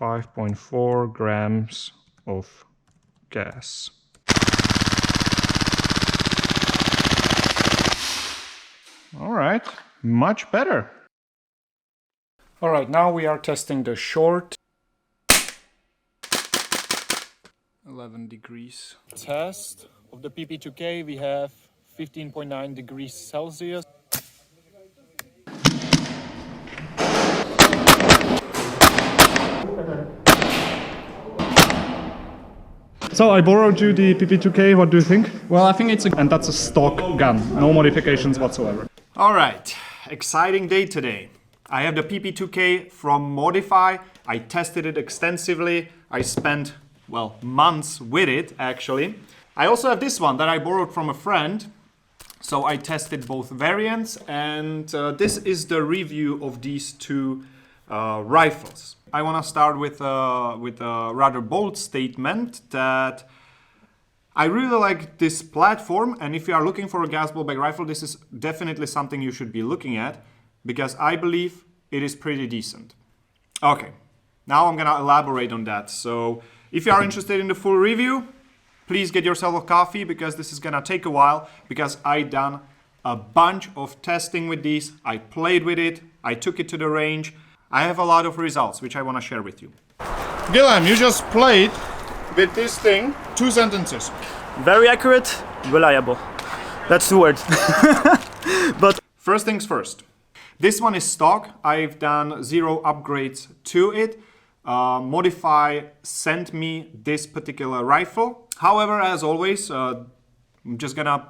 5.4 grams of gas. All right, much better. All right, now we are testing the short. 11 degrees. Test of the PP2K, we have 15.9 degrees Celsius. So I borrowed you the PP2K, what do you think? Well, I think it's a... And that's a stock gun, no modifications whatsoever. All right, exciting day today. I have the PP2K from Modify. I tested it extensively. I spent, well, months with it actually. I also have this one that I borrowed from a friend. So I tested both variants, and this is the review of these two rifles. I want to start with a rather bold statement that I really like this platform, and if you are looking for a gas blowback rifle, this is definitely something you should be looking at, because I believe it is pretty decent. Okay, now I'm gonna elaborate on that. So if you are interested in the full review, please get yourself a coffee, because this is gonna take a while, because I done a bunch of testing with these. I played with it, I took it to the range. I have a lot of results which I want to share with you. Guillaume, you just played with this thing 2 sentences. Very accurate, reliable. That's the word. But first things first. This one is stock. I've done 0 upgrades to it. Modify sent me this particular rifle. However, as always, I'm just gonna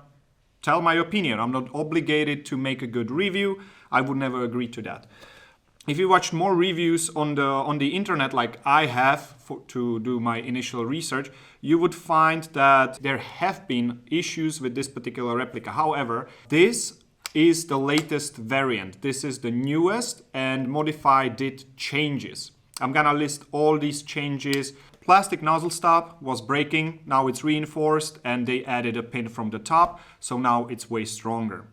tell my opinion. I'm not obligated to make a good review. I would never agree to that. If you watched more reviews on the internet like I have to do my initial research, you would find that there have been issues with this particular replica. However, this is the latest variant. This is the newest, and Modify did changes. I'm gonna list all these changes. Plastic nozzle stop was breaking, now it's reinforced, and they added a pin from the top, so now it's way stronger.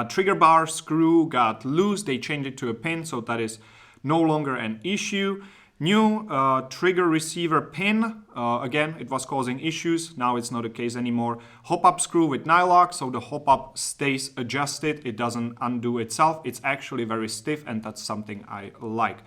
Trigger bar screw got loose, they changed it to a pin, so that is no longer an issue. New trigger receiver pin, again, it was causing issues, now it's not the case anymore. Hop-up screw with nylock, so the hop-up stays adjusted, it doesn't undo itself. It's actually very stiff, and that's something I like.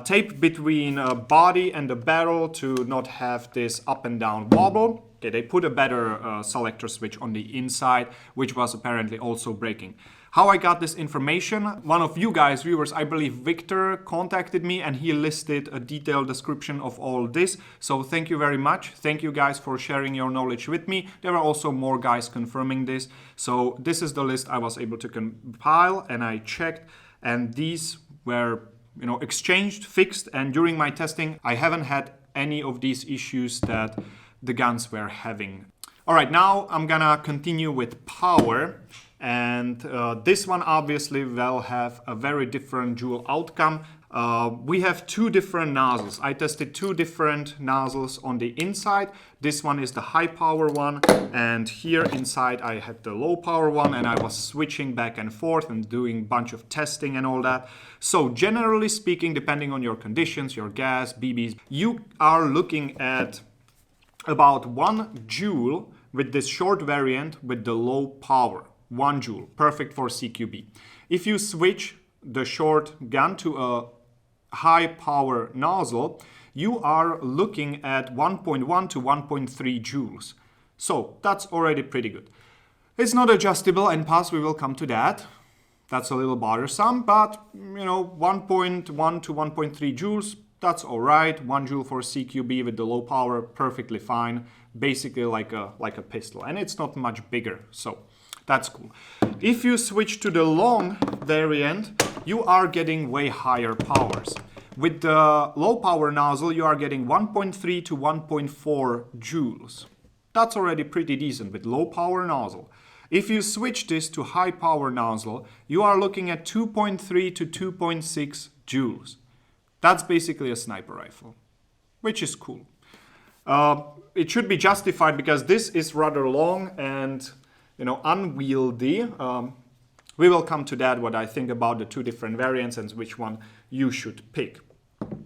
Tape between body and the barrel to not have this up and down wobble. Okay, they put a better selector switch on the inside, which was apparently also breaking. How I got this information? One of you guys, viewers, I believe Victor, contacted me, and he listed a detailed description of all this. So thank you very much. Thank you guys for sharing your knowledge with me. There were also more guys confirming this. So this is the list I was able to compile, and I checked, and these were exchanged, fixed, and during my testing, I haven't had any of these issues that the guns were having. All right, now I'm gonna continue with power, and this one obviously will have a very different dual outcome. We have 2 different nozzles. I tested 2 different nozzles on the inside. This one is the high power one, and here inside I had the low power one, and I was switching back and forth and doing a bunch of testing and all that. So generally speaking, depending on your conditions, your gas, BBs, you are looking at about 1 joule with this short variant with the low power. 1 joule, perfect for CQB. If you switch the short gun to a high power nozzle, you are looking at 1.1 to 1.3 joules. So that's already pretty good. It's not adjustable, and plus we will come to that. That's a little bothersome, but 1.1 to 1.3 joules, that's all right. 1 joule for CQB with the low power, perfectly fine. Basically like a pistol, and it's not much bigger, so that's cool. If you switch to the long variant, you are getting way higher powers. With the low power nozzle, you are getting 1.3 to 1.4 joules. That's already pretty decent with low power nozzle. If you switch this to high power nozzle, you are looking at 2.3 to 2.6 joules. That's basically a sniper rifle, which is cool. It should be justified because this is rather long and unwieldy. We will come to that, what I think about the 2 different variants and which one you should pick.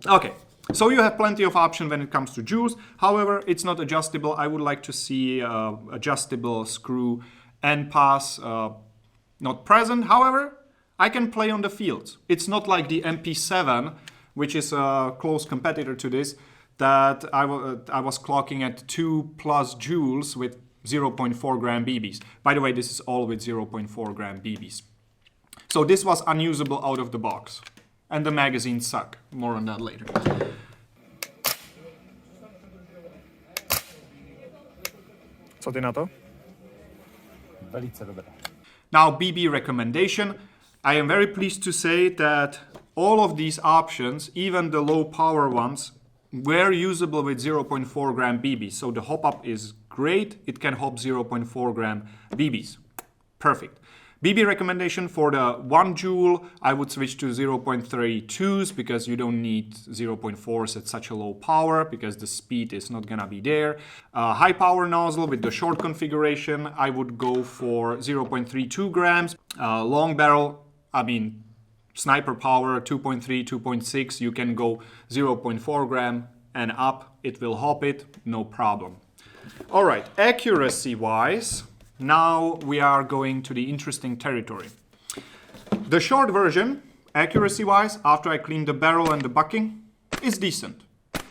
Okay, So you have plenty of options when it comes to joules. However, it's not adjustable. I would like to see adjustable screw end pass not present. However, I can play on the fields. It's not like the MP7, which is a close competitor to this, that I was clocking at 2+ joules with 0.4 gram BBs. By the way, this is all with 0.4 gram BBs. So this was unusable out of the box. And the magazines suck. More on that later. Co ty na to? Velice dobré. Now, BB recommendation. I am very pleased to say that all of these options, even the low power ones, were usable with 0.4 gram BB. So the hop up is great. It can hop 0.4 gram BBs. Perfect. BB recommendation for the 1 joule, I would switch to 0.32s because you don't need 0.4s at such a low power because the speed is not gonna be there. High power nozzle with the short configuration, I would go for 0.32 grams. Long barrel, I mean, sniper power 2.3, 2.6, you can go 0.4 gram and up, it will hop it, no problem. All right, accuracy wise, now we are going to the interesting territory. The short version, accuracy-wise, after I clean the barrel and the bucking, is decent.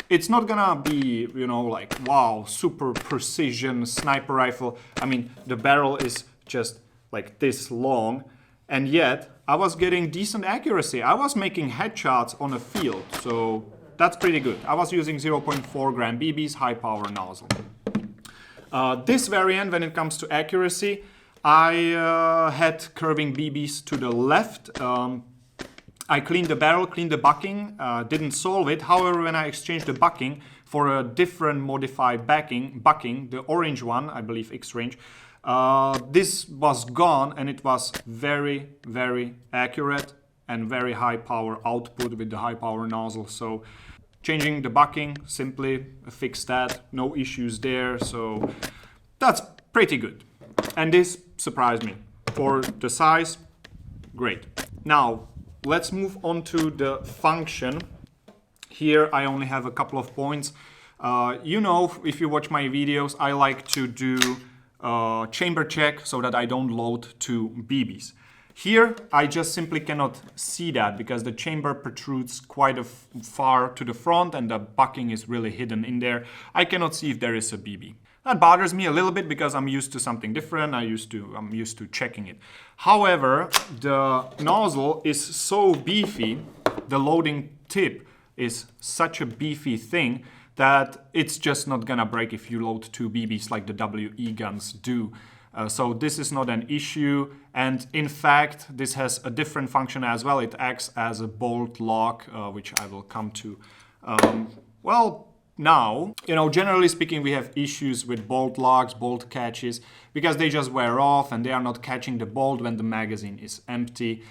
It's not gonna be, you know, like, wow, super precision sniper rifle. I mean, the barrel is just like this long, and yet I was getting decent accuracy. I was making headshots on a field, so that's pretty good. I was using 0.4 gram BBs, high power nozzle. This variant, when it comes to accuracy, I had curving BBs to the left. I cleaned the barrel, cleaned the bucking, didn't solve it. However, when I exchanged the bucking for a different modified bucking, the orange one, I believe X-range, this was gone and it was very, very accurate and very high power output with the high power nozzle. So changing the bucking, simply fix that, no issues there, so that's pretty good. And this surprised me. For the size, great. Now, let's move on to the function. Here I only have a couple of points. You know, if you watch my videos, I like to do chamber check so that I don't load 2 BBs. Here, I just simply cannot see that because the chamber protrudes quite far to the front and the bucking is really hidden in there. I cannot see if there is a BB. That bothers me a little bit because I'm used to something different. I'm used to checking it. However, the nozzle is so beefy, the loading tip is such a beefy thing that it's just not gonna break if you load 2 BBs like the WE guns do. So this is not an issue, and in fact this has a different function as well. It acts as a bolt lock, which I will come to. Well, now, you know, generally speaking, we have issues with bolt locks, bolt catches, because they just wear off and they are not catching the bolt when the magazine is empty.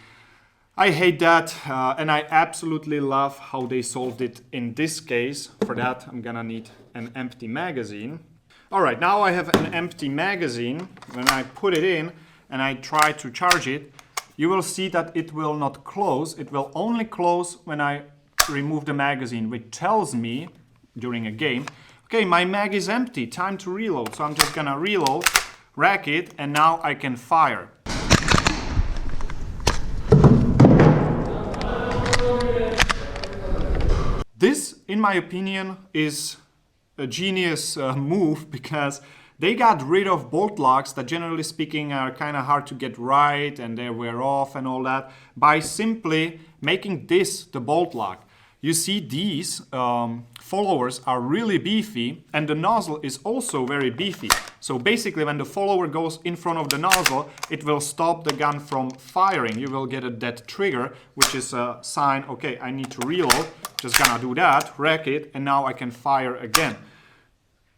I hate that, and I absolutely love how they solved it in this case. For that, I'm gonna need an empty magazine. All right, now I have an empty magazine. When I put it in and I try to charge it, you will see that it will not close. It will only close when I remove the magazine, which tells me during a game, okay, my mag is empty, time to reload. So I'm just gonna reload, rack it, and now I can fire. This, in my opinion, is a genius move because they got rid of bolt locks that generally speaking are kind of hard to get right and they wear off and all that by simply making this the bolt lock. You see these followers are really beefy and the nozzle is also very beefy. So basically when the follower goes in front of the nozzle, it will stop the gun from firing. You will get a dead trigger, which is a sign, okay, I need to reload. Just gonna do that, rack it, and now I can fire again.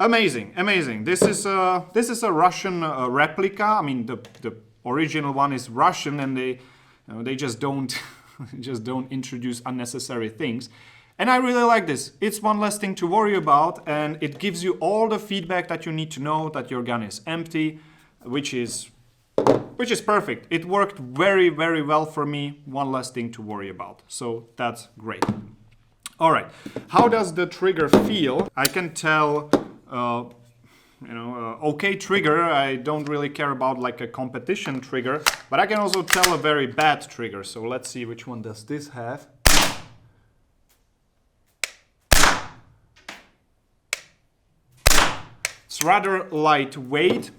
Amazing, amazing. This is a Russian replica. I mean, the original one is Russian, and they just don't introduce unnecessary things. And I really like this. It's one less thing to worry about, and it gives you all the feedback that you need to know that your gun is empty, which is perfect. It worked very, very well for me. One less thing to worry about. So that's great. All right, how does the trigger feel? I can tell, okay trigger. I don't really care about like a competition trigger, but I can also tell a very bad trigger. So let's see which one does this have. It's rather lightweight.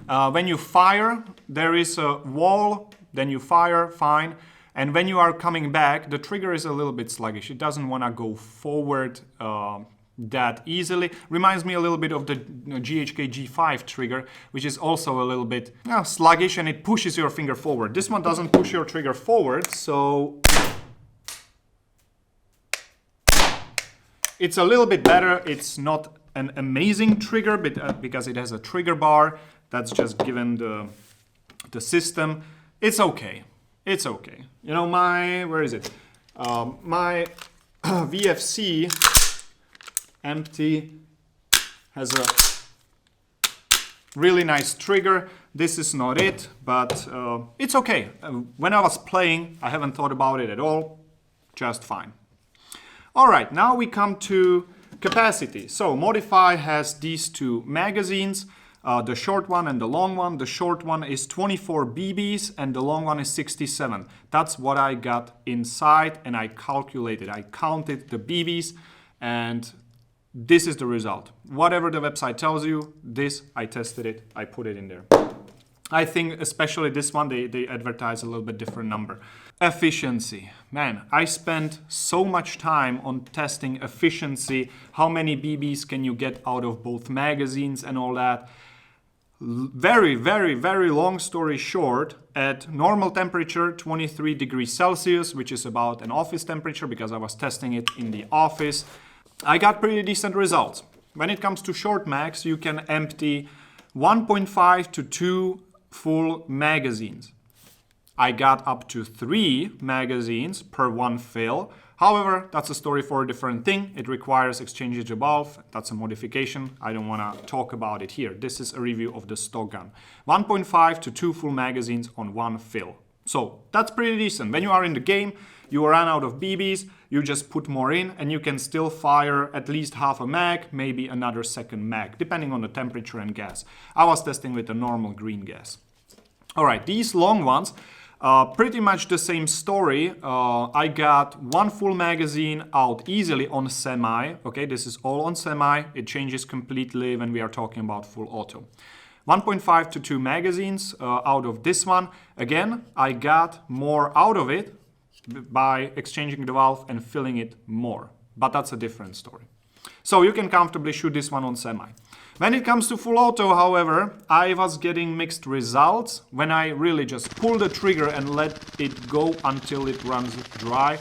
When you fire, there is a wall, then you fire, fine. And when you are coming back, the trigger is a little bit sluggish. It doesn't want to go forward that easily. Reminds me a little bit of the GHK G5 trigger, which is also a little bit sluggish, and it pushes your finger forward. This one doesn't push your trigger forward, so it's a little bit better. It's not an amazing trigger because it has a trigger bar that's just given the system. It's okay. It's okay. You know, where is it? My VFC empty has a really nice trigger. This is not it, but it's okay. When I was playing, I haven't thought about it at all. Just fine. All right, now we come to capacity. So Modify has these two magazines. The short one and the long one. The short one is 24 BBs and the long one is 67. That's what I got inside, and I calculated. I counted the BBs, and this is the result. Whatever the website tells you, I tested it, I put it in there. I think especially this one, they advertise a little bit different number. Efficiency. Man, I spent so much time on testing efficiency. How many BBs can you get out of both magazines and all that. Very, very, very long story short, at normal temperature, 23 degrees Celsius, which is about an office temperature because I was testing it in the office, I got pretty decent results. When it comes to short mags, you can empty 1.5 to 2 full magazines. I got up to 3 magazines per one fill. However, that's a story for a different thing. It requires exchanging the valve. That's a modification. I don't want to talk about it here. This is a review of the stock gun. 1.5 to 2 full magazines on one fill. So that's pretty decent. When you are in the game, you run out of BBs, you just put more in, and you can still fire at least half a mag, maybe another second mag, depending on the temperature and gas. I was testing with a normal green gas. All right, these long ones, pretty much the same story. I got one full magazine out easily on semi. Okay, this is all on semi. It changes completely when we are talking about full auto. 1.5 to 2 magazines out of this one. Again, I got more out of it by exchanging the valve and filling it more. But that's a different story. So you can comfortably shoot this one on semi. When it comes to full auto, however, I was getting mixed results when I really just pull the trigger and let it go until it runs dry.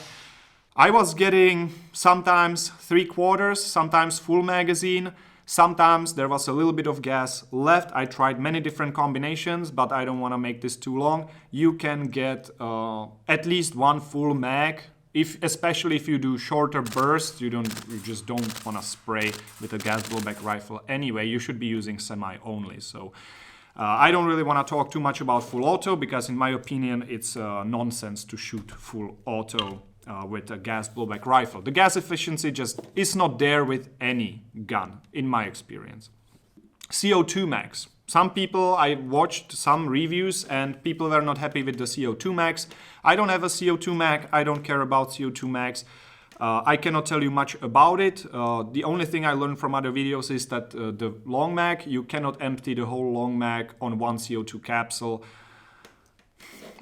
I was getting sometimes 3/4, sometimes full magazine. Sometimes there was a little bit of gas left. I tried many different combinations, but I don't want to make this too long. You can get at least one full mag. Especially if you do shorter bursts, you just don't want to spray with a gas blowback rifle anyway. You should be using semi only. So I don't really want to talk too much about full auto because in my opinion it's nonsense to shoot full auto with a gas blowback rifle. The gas efficiency just is not there with any gun in my experience. CO2 mags. Some people, I watched some reviews and people were not happy with the CO2 mags. I don't have a CO2 mag. I don't care about CO2 mags. I cannot tell you much about it. The only thing I learned from other videos is that the long mag, you cannot empty the whole long mag on one CO2 capsule.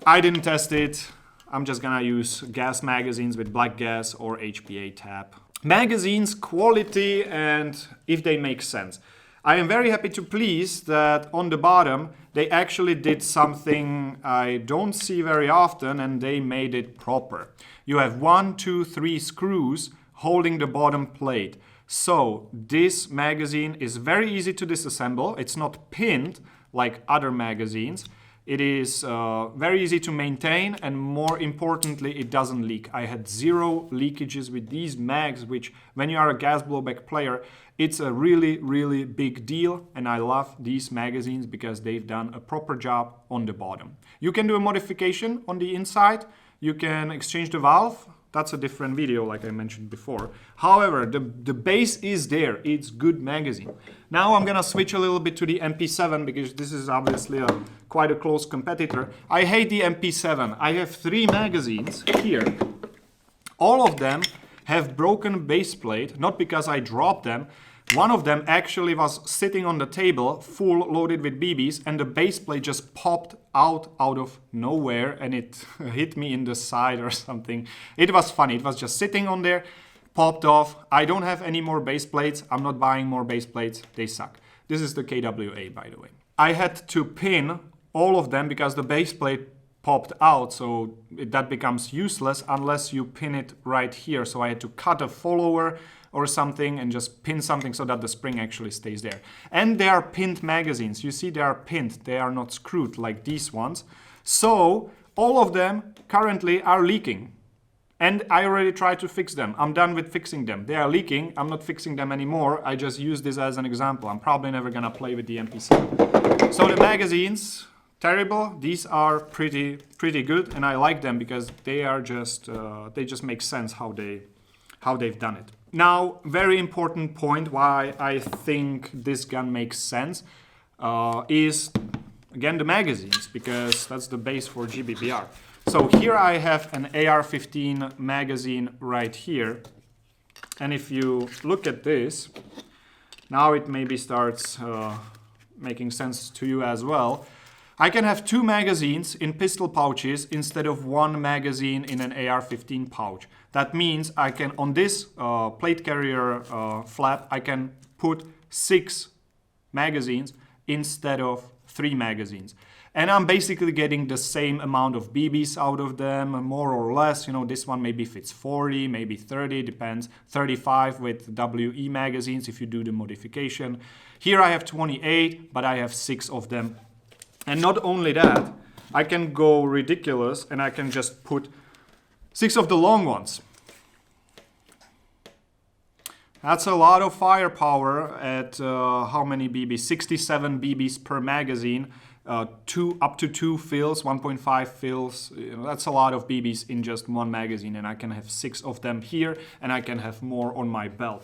I didn't test it. I'm just gonna use gas magazines with black gas or HPA tap. Magazines, quality, and if they make sense. I am very happy to please that on the bottom they actually did something I don't see very often, and they made it proper. You have 1, 2, 3 screws holding the bottom plate. So this magazine is very easy to disassemble. It's not pinned like other magazines. It is very easy to maintain, and more importantly, it doesn't leak. I had 0 leakages with these mags, which when you are a gas blowback player, it's a really, really big deal, and I love these magazines because they've done a proper job on the bottom. You can do a modification on the inside. You can exchange the valve that's a different video like I mentioned before. However, the base is there, it's good magazine. Now I'm gonna switch a little bit to the MP7 because this is obviously quite a close competitor. I hate the MP7. I have 3 magazines here. All of them have broken base plate, not because I dropped them. One of them actually was sitting on the table, full loaded with BBs, and the base plate just popped out of nowhere and it hit me in the side or something. It was funny. It was just sitting on there, popped off. I don't have any more base plates. I'm not buying more base plates. They suck. This is the KWA, by the way. I had to pin all of them because the base plate popped out, so that becomes useless unless you pin it right here. So I had to cut a follower or something and just pin something so that the spring actually stays there. And they are pinned magazines. You see, they are pinned. They are not screwed like these ones. So all of them currently are leaking. And I already tried to fix them. I'm done with fixing them. They are leaking. I'm not fixing them anymore. I just use this as an example. I'm probably never gonna play with the MP7. So the magazines, terrible. These are pretty good, and I like them because they are just they just make sense how they've done it. Now, very important point why I think this gun makes sense is again the magazines, because that's the base for GBBR. So here I have an AR-15 magazine right here, and if you look at this, now it maybe starts making sense to you as well. I can have 2 magazines in pistol pouches instead of 1 magazine in an AR-15 pouch. That means I can, on this plate carrier flap, I can put 6 magazines instead of 3 magazines. And I'm basically getting the same amount of BBs out of them, more or less. You know, this one maybe fits 40, maybe 30, depends. 35 with WE magazines if you do the modification. Here I have 28, but I have 6 of them. And not only that, I can go ridiculous and I can just put 6 of the long ones. That's a lot of firepower at how many BBs? 67 BBs per magazine, up to 2 fills, 1.5 fills. You know, that's a lot of BBs in just one magazine, and I can have 6 of them here, and I can have more on my belt.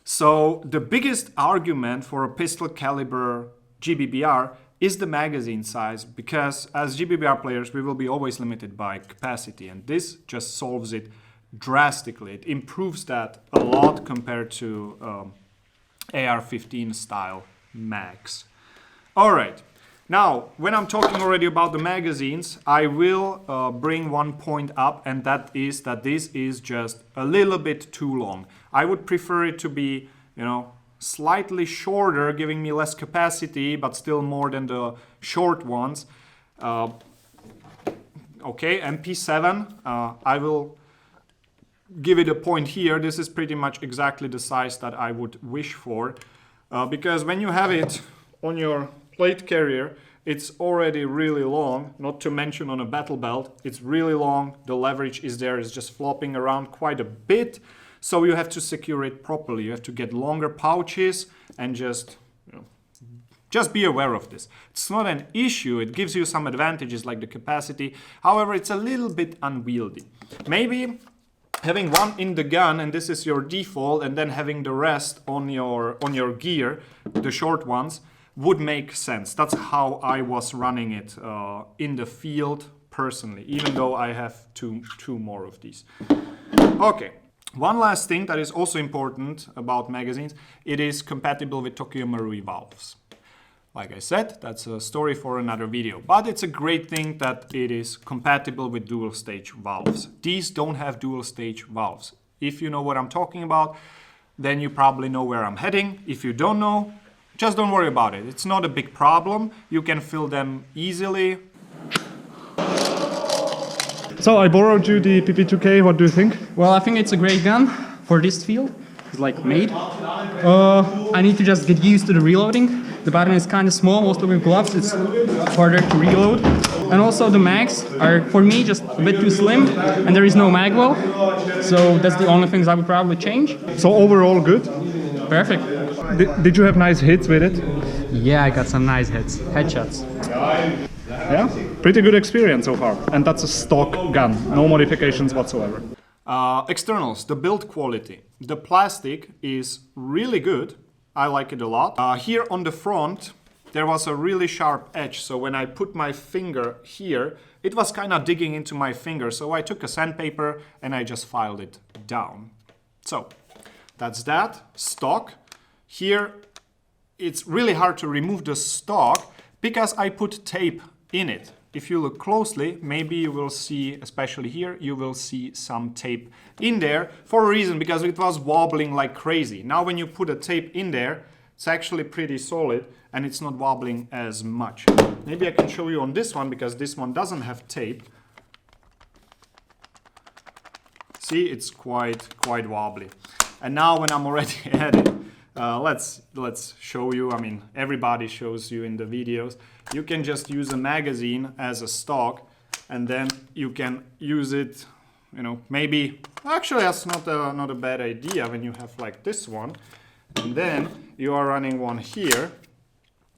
So the biggest argument for a pistol caliber GBBR is the magazine size, because as GBBR players we will be always limited by capacity, and this just solves it drastically. It improves that a lot compared to AR-15 style mags. Alright, now when I'm talking already about the magazines, I will bring one point up, and that is that this is just a little bit too long. I would prefer it to be, you know, slightly shorter, giving me less capacity, but still more than the short ones. Okay, MP7, I will give it a point here. This is pretty much exactly the size that I would wish for, because when you have it on your plate carrier, it's already really long, not to mention on a battle belt. It's really long, the leverage is there, it's just flopping around quite a bit. So you have to secure it properly. You have to get longer pouches and just be aware of this. It's not an issue. It gives you some advantages like the capacity. However, it's a little bit unwieldy. Maybe having one in the gun, and this is your default, and then having the rest on your gear, the short ones, would make sense. That's how I was running it in the field personally, even though I have two more of these. Okay. One last thing that is also important about magazines, it is compatible with Tokyo Marui valves. Like I said, that's a story for another video, but it's a great thing that it is compatible with dual stage valves. These don't have dual stage valves. If you know what I'm talking about, then you probably know where I'm heading. If you don't know, just don't worry about it. It's not a big problem. You can fill them easily. So I borrowed you the PP-2K, what do you think? Well, I think it's a great gun for this field. It's like made. I need to just get used to the reloading. The button is kind of small, mostly with gloves, it's harder to reload. And also the mags are, for me, just a bit too slim, and there is no mag well. So that's the only things I would probably change. So overall good? Perfect. Did you have nice hits with it? Yeah, I got some nice hits, headshots. Yeah, pretty good experience so far. And that's a stock gun, no modifications whatsoever. Externals, the build quality. The plastic is really good. I like it a lot. Here on the front, there was a really sharp edge. So when I put my finger here, it was kind of digging into my finger. So I took a sandpaper and I just filed it down. So that's that. Stock. Here, it's really hard to remove the stock because I put tape in it. If you look closely, maybe you will see, especially here, you will see some tape in there for a reason, because it was wobbling like crazy. Now when you put a tape in there, it's actually pretty solid and it's not wobbling as much. Maybe I can show you on this one, because this one doesn't have tape. See, it's quite wobbly. And now when I'm already at it, let's show you. I mean, everybody shows you in the videos. You can just use a magazine as a stock, and then you can use it, you know, maybe, actually that's not a bad idea when you have like this one, and then you are running one here,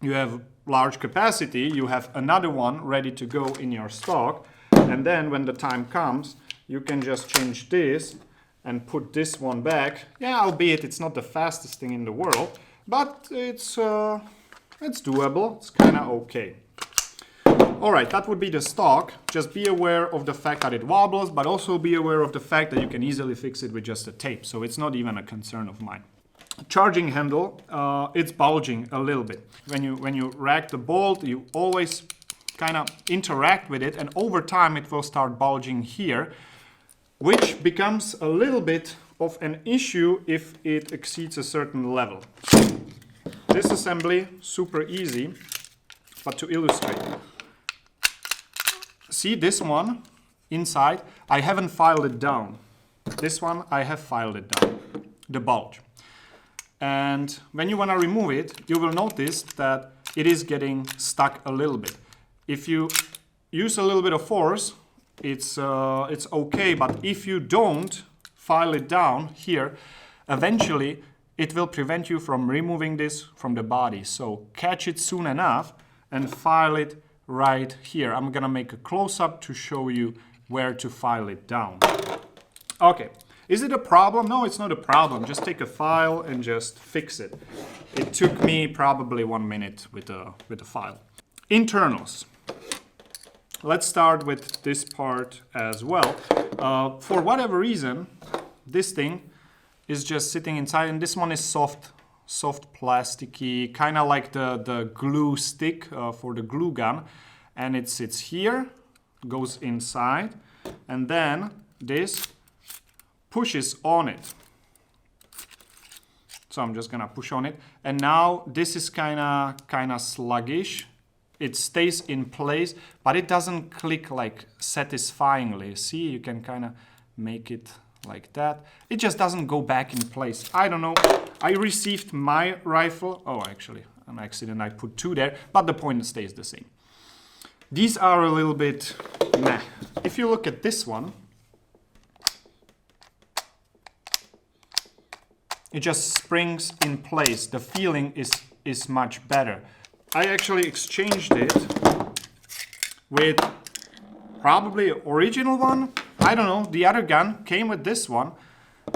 you have large capacity, you have another one ready to go in your stock, and then when the time comes, you can just change this and put this one back. Yeah, albeit it's not the fastest thing in the world, but it's doable, it's kind of okay. Alright, that would be the stock. Just be aware of the fact that it wobbles, but also be aware of the fact that you can easily fix it with just a tape, so it's not even a concern of mine. Charging handle, it's bulging a little bit. When you rack the bolt, you always kind of interact with it, and over time it will start bulging here, which becomes a little bit of an issue if it exceeds a certain level. Disassembly, super easy, but to illustrate. See this one inside, I haven't filed it down. This one, I have filed it down, the bulge. And when you want to remove it, you will notice that it is getting stuck a little bit. If you use a little bit of force, it's okay, but if you don't file it down here, eventually it will prevent you from removing this from the body. So catch it soon enough and file it right here. I'm gonna make a close-up to show you where to file it down. Okay, is it a problem? No, it's not a problem. Just take a file and just fix it. It took me probably 1 minute with the file. Internals. Let's start with this part as well. For whatever reason, this thing is just sitting inside, and this one is soft plasticky, kind of like the glue stick for the glue gun, and it sits here, goes inside, and then this pushes on it. So I'm just gonna push on it, and now this is kind of sluggish. It stays in place, but it doesn't click like satisfyingly. See, you can kind of make it like that. It just doesn't go back in place. I don't know. I received my rifle. Oh, actually, an accident. I put 2 there, but the point stays the same. These are a little bit meh. If you look at this one, it just springs in place. The feeling is much better. I actually exchanged it with probably original one. I don't know, the other gun came with this one,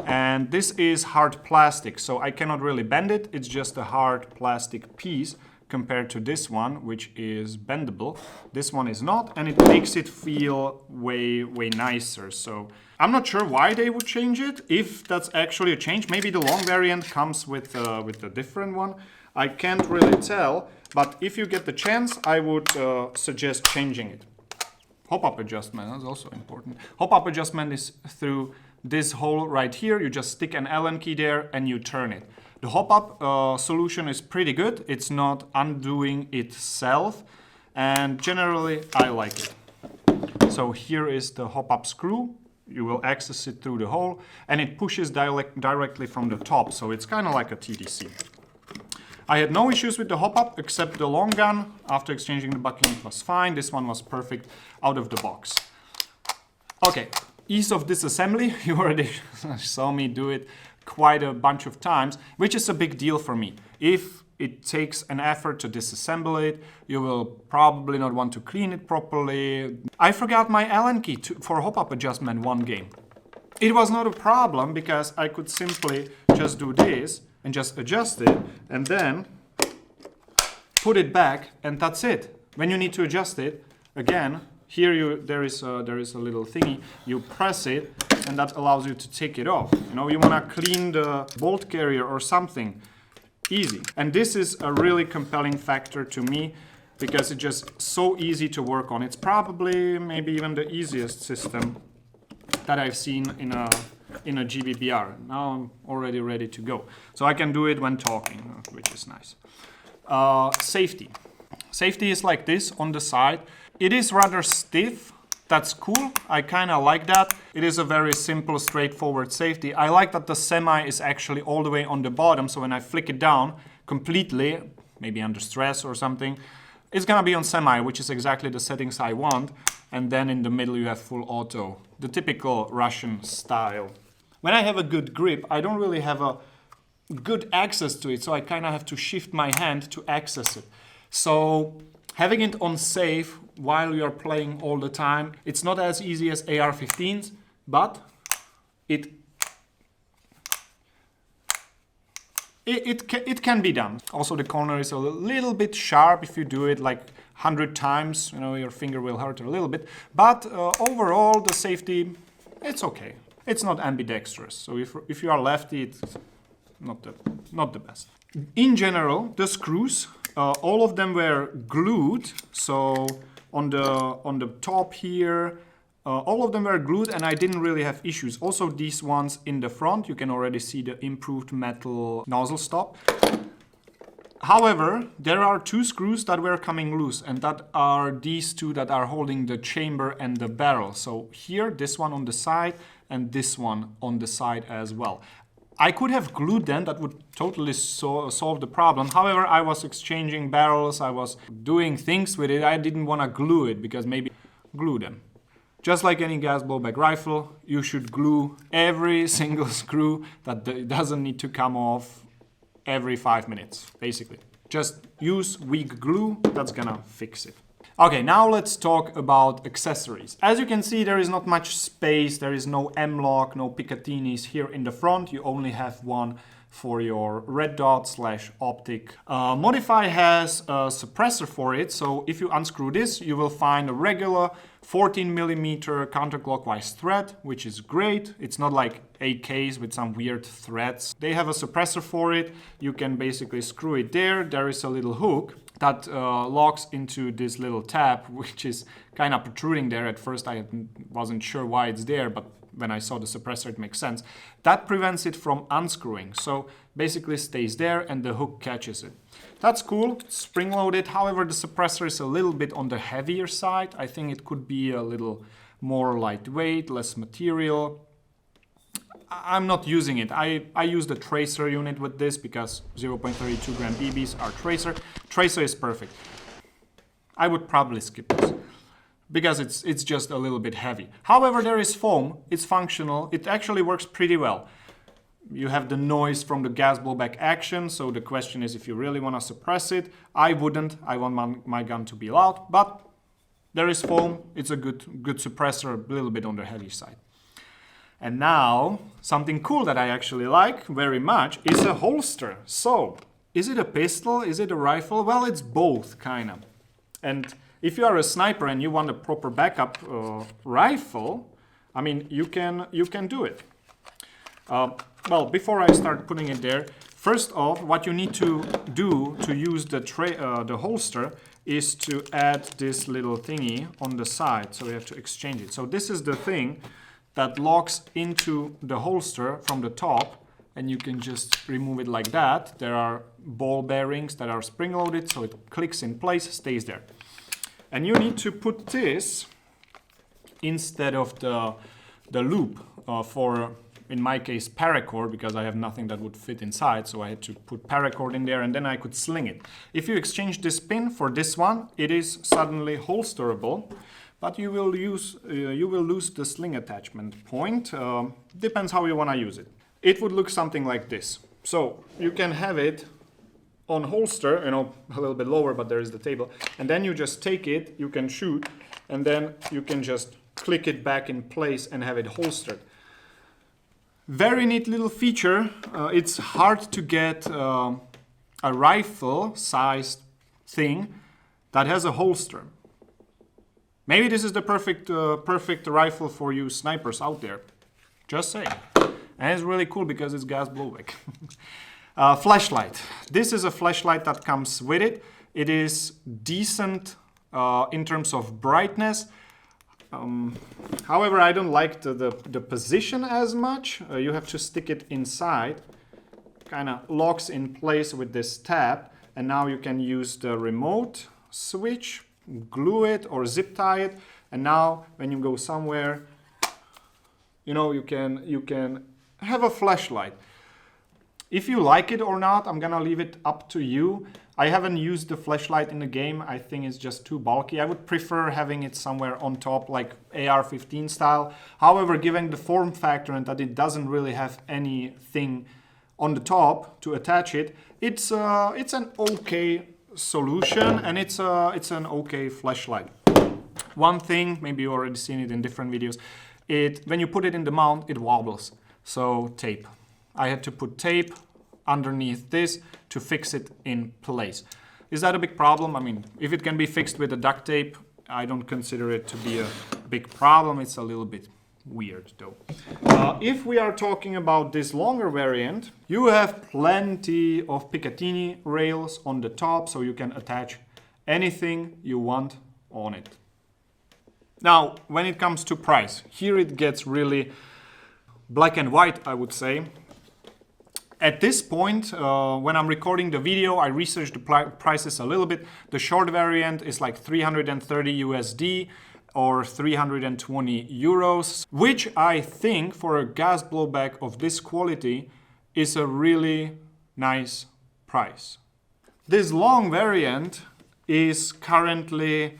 and this is hard plastic, so I cannot really bend it. It's just a hard plastic piece compared to this one, which is bendable. This one is not, and it makes it feel way nicer. So I'm not sure why they would change it, if that's actually a change. Maybe the long variant comes with a different one. I can't really tell, but if you get the chance, I would suggest changing it. Hop-up adjustment is also important. Hop-up adjustment is through this hole right here. You just stick an Allen key there and you turn it. The hop-up solution is pretty good. It's not undoing itself, and generally I like it. So here is the hop-up screw. You will access it through the hole, and it pushes directly from the top, so it's kind of like a TDC. I had no issues with the hop-up except the long gun. After exchanging the bucking, it was fine. This one was perfect out of the box. Okay, ease of disassembly. You already saw me do it quite a bunch of times, which is a big deal for me. If it takes an effort to disassemble it, you will probably not want to clean it properly. I forgot my Allen key for hop-up adjustment one game. it was not a problem because I could simply just do this and just adjust it and then put it back, and that's it. When you need to adjust it, again, here there is a little thingy, you press it and that allows you to take it off. You know, you want to clean the bolt carrier or something, easy. And this is a really compelling factor to me because it's just so easy to work on. It's probably maybe even the easiest system that I've seen in a GBBR. Now I'm already ready to go. So I can do it when talking, which is nice. Safety. Safety is like this on the side. It is rather stiff. That's cool. I kind of like that. It is a very simple, straightforward safety. I like that the semi is actually all the way on the bottom. So when I flick it down completely, maybe under stress or something, it's gonna be on semi, which is exactly the settings I want. And then in the middle you have full auto, the typical Russian style. When I have a good grip, I don't really have a good access to it, so I kind of have to shift my hand to access it. So having it on safe while you're playing all the time, it's not as easy as AR-15s, but it can be done. Also the corner is a little bit sharp. If you do it like 100 times, you know, your finger will hurt a little bit. But overall, the safety, it's okay. It's not ambidextrous. So if you are lefty, it's not the best. In general, the screws, all of them were glued. So on the top here, all of them were glued and I didn't really have issues. Also these ones in the front, you can already see the improved metal nozzle stop. However, there are two screws that were coming loose, and that are these two that are holding the chamber and the barrel. So here, this one on the side and this one on the side as well. I could have glued them, that would totally solve the problem. However, I was exchanging barrels, I was doing things with it. I didn't want to glue it because maybe glue them. Just like any gas blowback rifle, you should glue every single screw that doesn't need to come off every 5 minutes, basically. Just use weak glue, that's gonna fix it. Okay, now let's talk about accessories. As you can see, there is not much space. There is no M-lock, no Picatinis here in the front. You only have one for your red dot / optic. Modify has a suppressor for it, so if you unscrew this, you will find a regular 14mm counterclockwise thread, which is great. It's not like AKs with some weird threads. They have a suppressor for it. You can basically screw it there. There is a little hook that locks into this little tab, which is kind of protruding there. At first I wasn't sure why it's there, but when I saw the suppressor, it makes sense. That prevents it from unscrewing. So basically stays there and the hook catches it. That's cool, spring-loaded. However, the suppressor is a little bit on the heavier side. I think it could be a little more lightweight, less material. I'm not using it. I use the tracer unit with this because 0.32 gram BBs are tracer. Tracer is perfect. I would probably skip this because it's just a little bit heavy. However, there is foam. It's functional. It actually works pretty well. You have the noise from the gas blowback action, so the question is if you really want to suppress it. I wouldn't. I want my gun to be loud, but there is foam. It's a good suppressor, a little bit on the heavy side. And now, something cool that I actually like very much is a holster. So, is it a pistol? Is it a rifle? Well, it's both, kind of. And if you are a sniper and you want a proper backup rifle, I mean, you can do it. Well, before I start putting it there, first off, what you need to do to use the holster is to add this little thingy on the side. So you have to exchange it. So this is the thing that locks into the holster from the top, and you can just remove it like that. There are ball bearings that are spring-loaded, so it clicks in place, stays there. And you need to put this instead of the loop for, in my case, paracord, because I have nothing that would fit inside, so I had to put paracord in there and then I could sling it. If you exchange this pin for this one, it is suddenly holsterable, but you will lose the sling attachment point. Depends how you want to use it. It would look something like this. So you can have it on holster, you know, a little bit lower, but there is the table, and then you just take it, you can shoot, and then you can just click it back in place and have it holstered. Very neat little feature. It's hard to get a rifle-sized thing that has a holster. Maybe this is the perfect rifle for you snipers out there. Just saying. And it's really cool because it's gas blowback. Flashlight. This is a flashlight that comes with it. It is decent in terms of brightness. However, I don't like the position as much. You have to stick it inside. Kind of locks in place with this tab. And now you can use the remote switch, glue it or zip tie it. And now when you go somewhere, you know, you can have a flashlight. If you like it or not, I'm gonna leave it up to you. I haven't used the flashlight in the game. I think it's just too bulky. I would prefer having it somewhere on top, like AR-15 style. However, given the form factor and that it doesn't really have anything on the top to attach it, it's an okay solution, and it's an okay flashlight. One thing, maybe you already seen it in different videos, when you put it in the mount, it wobbles. So tape. I had to put tape underneath this to fix it in place. Is that a big problem? I mean, if it can be fixed with a duct tape, I don't consider it to be a big problem. It's a little bit weird though. If we are talking about this longer variant, you have plenty of Picatinny rails on the top, so you can attach anything you want on it. Now, when it comes to price, here it gets really black and white, I would say. At this point, when I'm recording the video, I researched the prices a little bit. The short variant is like 330 USD or 320 euros, which I think for a gas blowback of this quality is a really nice price. This long variant is currently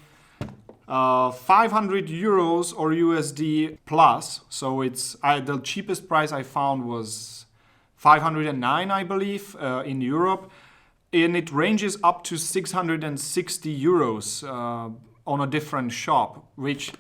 500 euros or USD plus. So it's the cheapest price I found was 509, I believe, in Europe, and it ranges up to 660 euros on a different shop, which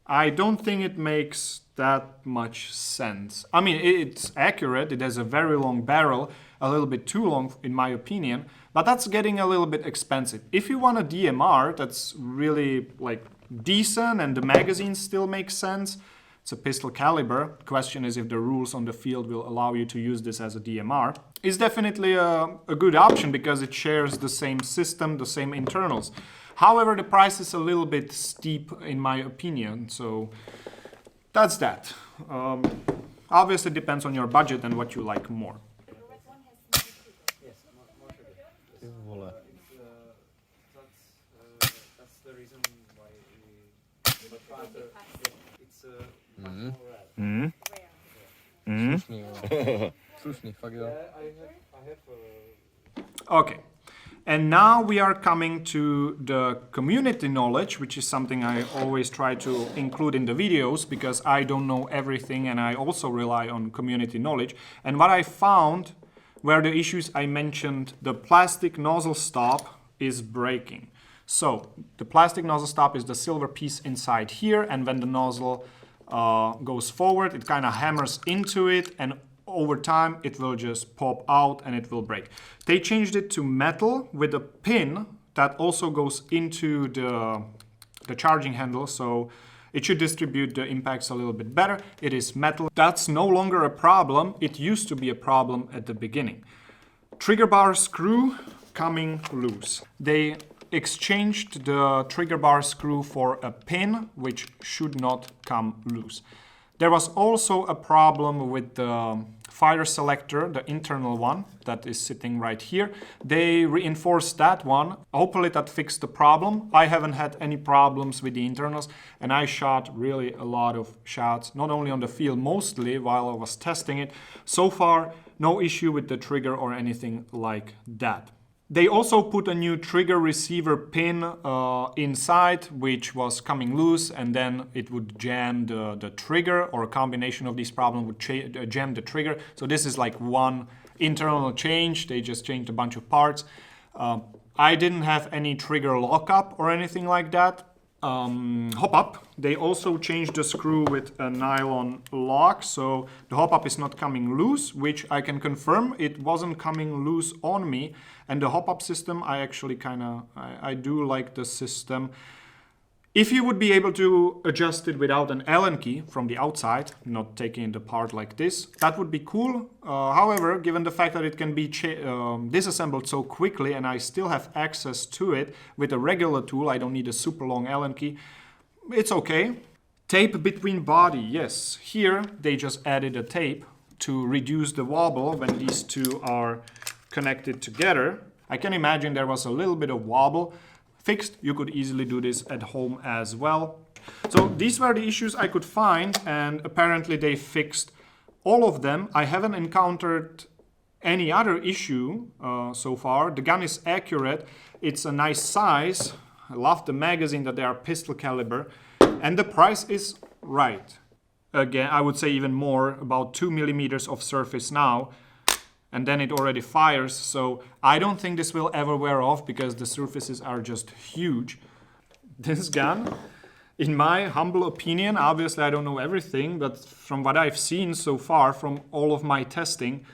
I don't think it makes that much sense. I mean, it's accurate, it has a very long barrel, a little bit too long in my opinion, but that's getting a little bit expensive. If you want a DMR that's really like decent and the magazine still makes sense, it's a pistol caliber. Question is if the rules on the field will allow you to use this as a DMR. It's definitely a good option because it shares the same system, the same internals. However, the price is a little bit steep in my opinion, so that's that. Obviously, it depends on your budget and what you like more. That's the reason why it's Słusznie, fuck it up. Okay, and now we are coming to the community knowledge, which is something I always try to include in the videos because I don't know everything and I also rely on community knowledge. And what I found were the issues I mentioned. The plastic nozzle stop is breaking. So the plastic nozzle stop is the silver piece inside here, and when the nozzle goes forward, it kind of hammers into it, and over time it will just pop out and it will break. They changed it to metal with a pin that also goes into the charging handle, so it should distribute the impacts a little bit better. It is metal. That's no longer a problem. It used to be a problem at the beginning. Trigger bar screw coming loose. They exchanged the trigger bar screw for a pin, which should not come loose. There was also a problem with the fire selector, the internal one that is sitting right here. They reinforced that one. Hopefully that fixed the problem. I haven't had any problems with the internals, and I shot really a lot of shots, not only on the field, mostly while I was testing it. So far, no issue with the trigger or anything like that. They also put a new trigger receiver pin inside, which was coming loose, and then it would jam the trigger, or a combination of these problems would jam the trigger. So this is like one internal change. They just changed a bunch of parts. I didn't have any trigger lockup or anything like that. hop-up. They also changed the screw with a nylon lock, so the hop-up is not coming loose, which I can confirm it wasn't coming loose on me. And the hop-up system, I actually I do like the system. If you would be able to adjust it without an Allen key from the outside, not taking it apart like this, that would be cool. However, given the fact that it can be disassembled so quickly and I still have access to it with a regular tool, I don't need a super long Allen key, it's okay. Tape between body, yes. Here they just added a tape to reduce the wobble when these two are connected together. I can imagine there was a little bit of wobble. Fixed, you could easily do this at home as well. So these were the issues I could find, and apparently they fixed all of them. I haven't encountered any other issue so far. The gun is accurate, it's a nice size. I love the magazine that they are pistol caliber, and the price is right. Again, I would say even more, about 2 millimeters of surface now. And then it already fires, so I don't think this will ever wear off because the surfaces are just huge. This gun, in my humble opinion, obviously I don't know everything, but from what I've seen so far from all of my testing,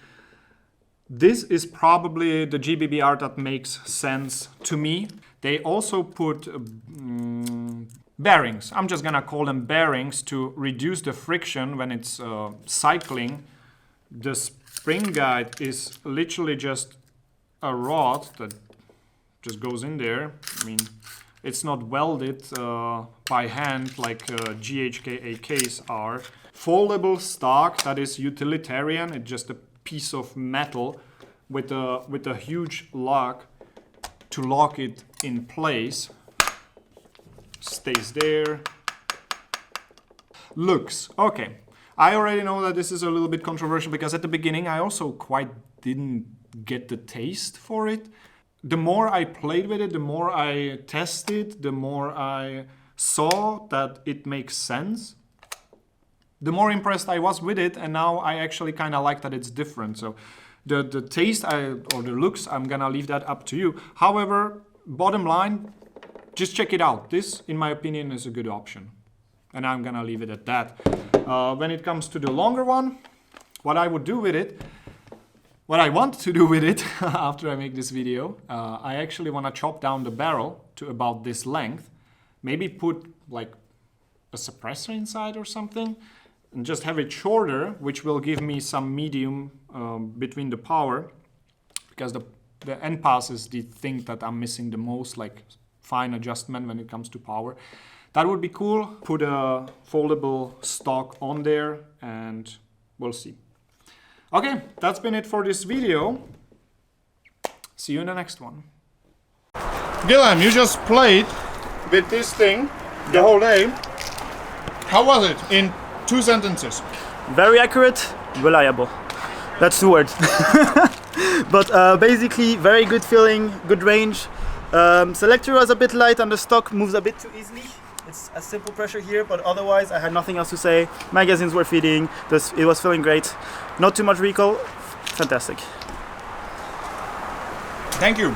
this is probably the GBBR that makes sense to me. They also put bearings. I'm just gonna call them bearings to reduce the friction when it's cycling. The spring guide is literally just a rod that just goes in there. I mean, it's not welded by hand like GHK AKs are. Foldable stock, that is utilitarian. It's just a piece of metal with a huge lock to lock it in place. Stays there. Looks, okay. I already know that this is a little bit controversial because at the beginning I also quite didn't get the taste for it. The more I played with it, the more I tested, the more I saw that it makes sense, the more impressed I was with it, and now I actually kind of like that it's different. So the taste or the looks, I'm gonna leave that up to you. However, bottom line, just check it out. This, in my opinion, is a good option. And I'm gonna leave it at that. When it comes to the longer one, what I would do with it, what I want to do with it after I make this video, I actually want to chop down the barrel to about this length, maybe put like a suppressor inside or something, and just have it shorter, which will give me some medium between the power, because the end pass is the thing that I'm missing the most, like fine adjustment when it comes to power. That would be cool. Put a foldable stock on there and we'll see. Okay, that's been it for this video. See you in the next one. Guillaume, you just played with this thing the whole day. How was it in 2 sentences? Very accurate, reliable. That's 2 words. But basically, very good feeling, good range. Selector was a bit light and the stock moves a bit too easily. It's a simple pressure here, but otherwise I had nothing else to say. Magazines were feeding, it was feeling great. Not too much recoil, fantastic. Thank you.